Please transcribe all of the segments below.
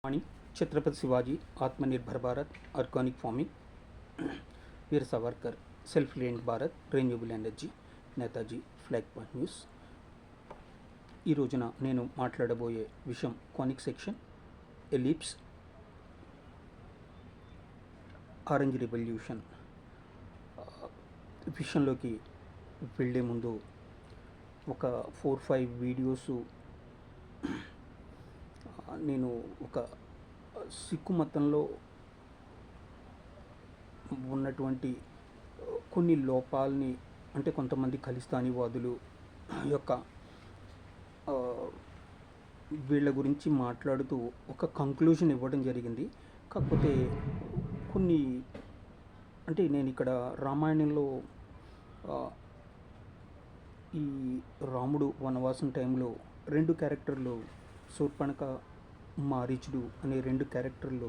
आणि Chhatrapati Shivaji, Atmanirbhar Bharat, organic farming, Veer Savarkar, self reliant Bharat, renewable energy, Netaji, flag point news. ఈ రోజున నేను మాట్లాడబోయే విషయం conic section, ellipse, orange revolution. విషయంలోకి వెళ్ళే ముందు ఒక 4-5 వీడియోస్ నేను ఒక సిక్కు మతంలో ఉన్నటువంటి కొన్ని లోపాలని, అంటే కొంతమంది ఖలిస్తానీవాదులు యొక్క వీళ్ళ గురించి మాట్లాడుతూ ఒక కంక్లూజన్ ఇవ్వడం జరిగింది. కాకపోతే కొన్ని, అంటే నేను ఇక్కడ రామాయణంలో ఈ రాముడు వనవాసం టైంలో 2 క్యారెక్టర్లు, శూర్పణఖ, మారీచుడు అనే 2 క్యారెక్టర్లు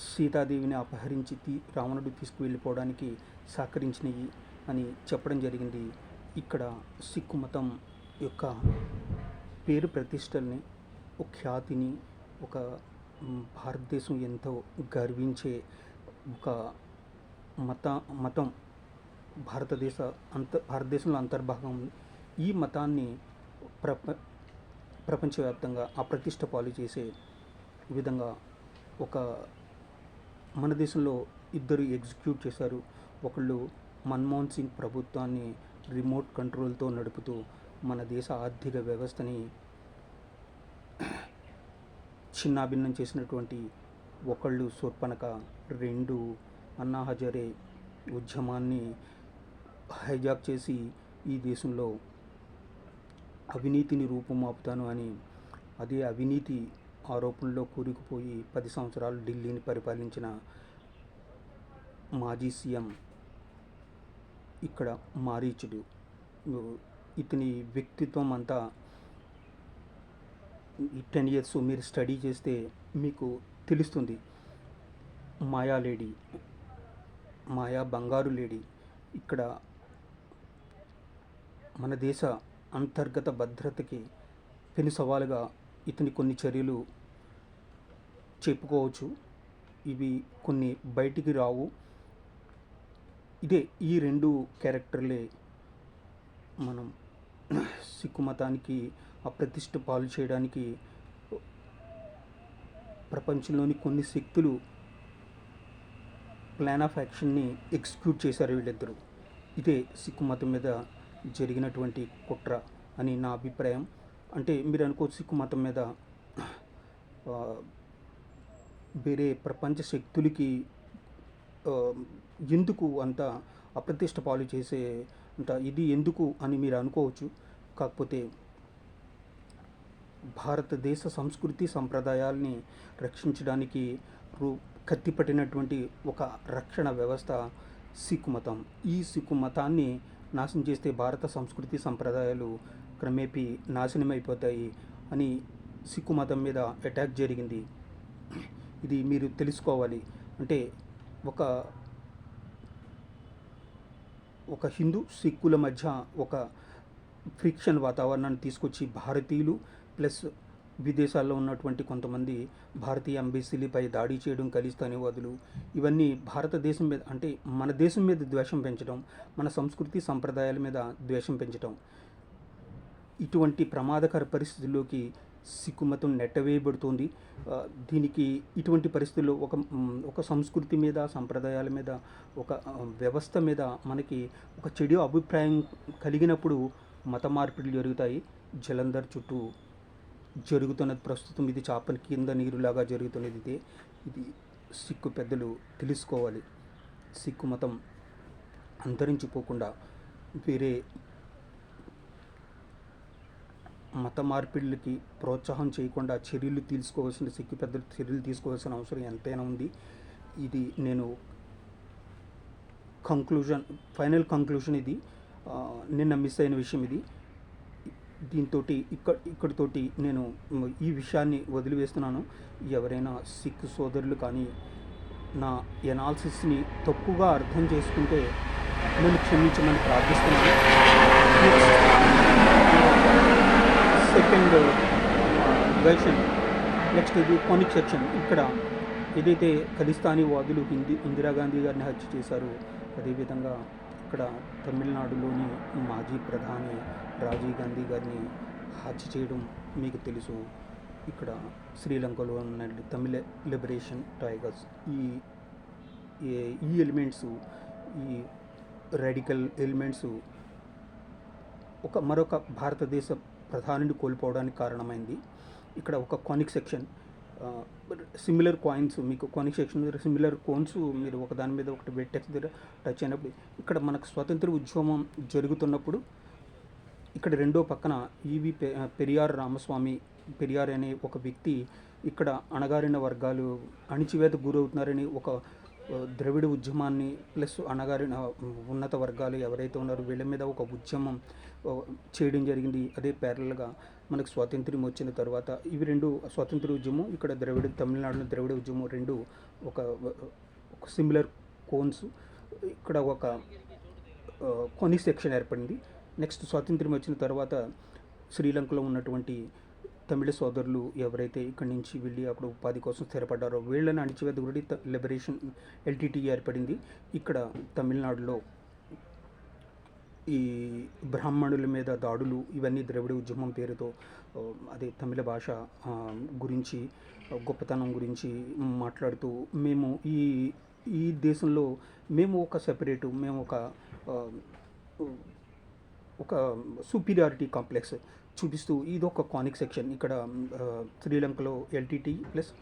సీతాదేవిని అపహరించి రావణుడు తీసుకువెళ్ళిపోవడానికి సహకరించినవి అని చెప్పడం జరిగింది. ఇక్కడ సిక్కు మతం యొక్క పేరు ప్రతిష్టల్ని, ఒక ఖ్యాతిని, ఒక భారతదేశం ఎంతో గర్వించే ఒక మతం భారతదేశంలో అంతర్భాగం. ఈ మతాన్ని ప్రపంచవ్యాప్తంగా అప్రతిష్ట పాలు చేసే విధంగా మన దేశంలో 2 ఎగ్జిక్యూట్ చేశారు. ఒకళ్ళు మన్మోహన్ సింగ్ ప్రభుత్వాన్ని రిమోట్ కంట్రోల్తో నడుపుతూ మన దేశ ఆర్థిక వ్యవస్థని చిన్నాభిన్నం చేసినటువంటి ఒకళ్ళు శూర్పణఖ, 2 అన్నా హజారే ఉద్యమాన్ని హైజాక్ చేసి ఈ దేశంలో అవినీతిని రూపుమాపుతాను అని, అదే అవినీతి ఆరోపణలో కూరుకుపోయి 10 సంవత్సరాలు ఢిల్లీని పరిపాలించిన మాజీ సీఎం ఇక్కడ మారీచుడు. ఇతని వ్యక్తిత్వం అంతా 10 years మీరు స్టడీ చేస్తే మీకు తెలుస్తుంది. మాయా బంగారు లేడీ. ఇక్కడ మన దేశ అంతర్గత భద్రతకి పెను సవాలుగా ఇతని కొన్ని చర్యలు చెప్పుకోవచ్చు. ఇవి కొన్ని బయటికి రావు. ఈ 2 క్యారెక్టర్లే మనం సిక్కు మతానికి అప్రతిష్ట పాలు చేయడానికి ప్రపంచంలోని కొన్ని శక్తులు ప్లాన్ ఆఫ్ యాక్షన్ని ఎగ్జిక్యూట్ చేశారు వీళ్ళిద్దరూ. ఇదే సిక్కు మతం మీద జరిగినటువంటి కుట్ర అని నా అభిప్రాయం. అంటే మీరు అనుకోవచ్చు, సిక్కు మతం మీద వేరే ప్రపంచ శక్తులకి ఎందుకు అంత అప్రతిష్ట పాలు చేసే అంత ఇది ఎందుకు అని మీరు అనుకోవచ్చు. కాకపోతే భారతదేశ సంస్కృతి సంప్రదాయాల్ని రక్షించడానికి కత్తిపట్టినటువంటి ఒక రక్షణ వ్యవస్థ సిక్కు మతం. ఈ సిక్కు మతాన్ని నాశనం చేస్తే భారత సంస్కృతి సంప్రదాయాలు క్రమేపీ నాశనమైపోతాయి అని సిక్కు మతం మీద అటాక్ జరిగింది. ఇది మీరు తెలుసుకోవాలి. అంటే ఒక హిందూ సిక్కుల మధ్య ఒక ఫ్రిక్షన్ వాతావరణాన్ని తీసుకొచ్చి భారతీయులు ప్లస్ విదేశాల్లో ఉన్నటువంటి కొంతమంది భారతీయ ఎంబసీలపై దాడి చేయడం, ఖలిస్తానీవాదులు, ఇవన్నీ భారతదేశం మీద, అంటే మన దేశం మీద ద్వేషం పెంచడం, మన సంస్కృతి సంప్రదాయాల మీద ద్వేషం పెంచడం, ఇటువంటి ప్రమాదకర పరిస్థితుల్లోకి సిక్కు మతం నెట్టవేయబడుతుంది. దీనికి ఇటువంటి పరిస్థితుల్లో ఒక సంస్కృతి మీద, సంప్రదాయాల మీద, ఒక వ్యవస్థ మీద మనకి ఒక చెడు అభిప్రాయం కలిగినప్పుడు మత మార్పిడులు జరుగుతాయి. జలంధర్ చుట్టూ జరుగుతున్నది ప్రస్తుతం. ఇది చాపని కింద నీరులాగా జరుగుతున్నది. ఇది సిక్కు పెద్దలు తెలుసుకోవాలి. సిక్కు మతం అంతరించిపోకుండా వేరే మత మార్పిడులకి ప్రోత్సాహం చేయకుండా సిక్కు పెద్దలు చర్యలు తీసుకోవాల్సిన అవసరం ఎంతైనా ఉంది. ఇది నేను ఫైనల్ కంక్లూజన్. ఇది నిన్న మిస్ అయిన విషయం. ఇది దీంతో ఇక్కడితోటి నేను ఈ విషయాన్ని వదిలివేస్తున్నాను. ఎవరైనా సిక్కు సోదరులు కానీ నా ఎనాలిసిస్ని తప్పుగా అర్థం చేసుకుంటే నన్ను క్షమించమని ప్రార్థిస్తున్నాను. Second version. నెక్స్ట్ ఇది కానిక్ సెక్షన్. ఇక్కడ ఏదైతే ఖలిస్తానీ వాదులు ఇందిరాగాంధీ గారిని హత్య చేశారో, అదేవిధంగా ఇక్కడ తమిళనాడులోని మాజీ ప్రధాని రాజీవ్ గాంధీ గారిని హత్య చేయడం మీకు తెలుసు. ఇక్కడ శ్రీలంకలో ఉన్న తమిళ లిబరేషన్ టైగర్స్ ఈ ఈ ఎలిమెంట్స్, ఈ రాడికల్ ఎలిమెంట్స్ మరొక భారతదేశ ప్రధానిని కోల్పోవడానికి కారణమైంది. ఇక్కడ ఒక కానిక్ సెక్షన్, సిమిలర్ కాయిన్స్, మీకు కానిక్ సెక్షన్ సిమిలర్ కోన్స్ మీరు ఒక దాని మీద ఒకటి వెట్టెక్స్ దగ్గర టచ్ అయినప్పుడు, ఇక్కడ మనకు స్వాతంత్ర ఉద్యమం జరుగుతున్నప్పుడు ఇక్కడ రెండో పక్కన పెరియార్ రామస్వామి, పెరియార్ అనే ఒక వ్యక్తి ఇక్కడ అణగారిన వర్గాలు అణిచివేతకు గురవుతున్నారని ఒక ద్రవిడ ఉద్యమాన్ని ప్లస్ అణగారిన ఉన్నత వర్గాలు ఎవరైతే ఉన్నారో వీళ్ళ మీద ఒక ఉద్యమం చేయడం జరిగింది. అదే ప్యారల్గా మనకు స్వాతంత్ర్యం వచ్చిన తర్వాత ఇవి రెండు, స్వాతంత్ర ఉద్యమం ఇక్కడ తమిళనాడులో ద్రవిడ ఉద్యమం రెండు ఒక సిమిలర్ కోన్స్, ఇక్కడ ఒక కానిక్ సెక్షన్ ఏర్పడింది. నెక్స్ట్ స్వాతంత్ర్యం వచ్చిన తర్వాత శ్రీలంకలో ఉన్నటువంటి తమిళ సోదరులు ఎవరైతే ఇక్కడి నుంచి వెళ్ళి అక్కడ ఉపాధి కోసం స్థిరపడ్డారో వీళ్ళని అణిచివేత గురి లిబరేషన్ ఎల్టీటీ ఏర్పడింది. ఇక్కడ తమిళనాడులో ఈ బ్రాహ్మణుల మీద దాడులు ఇవన్నీ ద్రవిడ ఉద్యమం పేరుతో అదే తమిళ భాష గురించి గొప్పతనం గురించి మాట్లాడుతూ మేము ఈ దేశంలో మేము ఒక సెపరేటు, మేము ఒక సుపీరియారిటీ కాంప్లెక్స్ చూపిస్తూ ఇదొక కానిక్ సెక్షన్. ఇక్కడ శ్రీలంకలో ఎల్టీటీ ప్లస్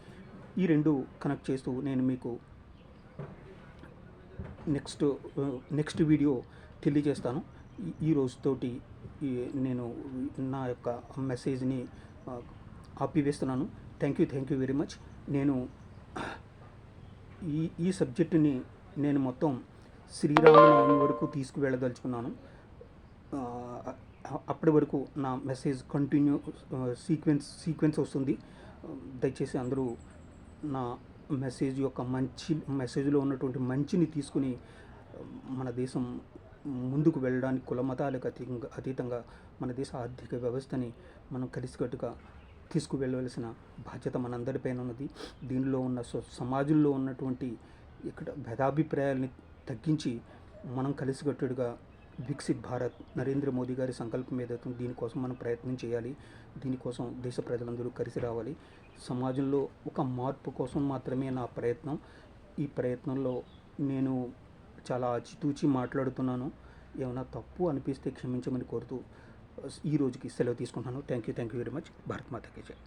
ఈ రెండు కనెక్ట్ చేస్తూ నేను మీకు నెక్స్ట్ వీడియో తెలియజేస్తాను. ఈ రోజుతోటి నేను నా యొక్క మెసేజ్ని ఆపివేస్తున్నాను. Thank you very much. నేను ఈ సబ్జెక్టుని నేను మొత్తం శ్రీరామనవమి వరకు తీసుకువెళ్ళదలుచుకున్నాను. అప్పటి వరకు నా మెసేజ్ కంటిన్యూ సీక్వెన్స్ వస్తుంది. దయచేసి అందరూ నా మెసేజ్లో ఉన్నటువంటి మంచిని తీసుకుని మన దేశం ముందుకు వెళ్ళడానికి కులమతాలకు అతీతంగా మన దేశ ఆర్థిక వ్యవస్థని మనం కలిసికట్టుగా తీసుకువెళ్ళవలసిన బాధ్యత మనందరిపైన ఉన్నది. దీనిలో ఉన్న సమాజంలో ఉన్నటువంటి ఇక్కడ భేదాభిప్రాయాలని తగ్గించి మనం కలిసికట్టుగా వికసిత్ భారత్ నరేంద్ర మోదీ గారి సంకల్పం ఏదైతే దీనికోసం మనం ప్రయత్నం చేయాలి. దీనికోసం దేశ ప్రజలందరూ కలిసి రావాలి. సమాజంలో ఒక మార్పు కోసం మాత్రమే నా ప్రయత్నం. ఈ ప్రయత్నంలో నేను చాలా ఆచితూచి మాట్లాడుతున్నాను. ఏమైనా తప్పు అనిపిస్తే క్షమించమని కోరుతూ ఈ రోజుకి సెలవు తీసుకుంటున్నాను. Thank you very much. Bharat మాతాకి జై.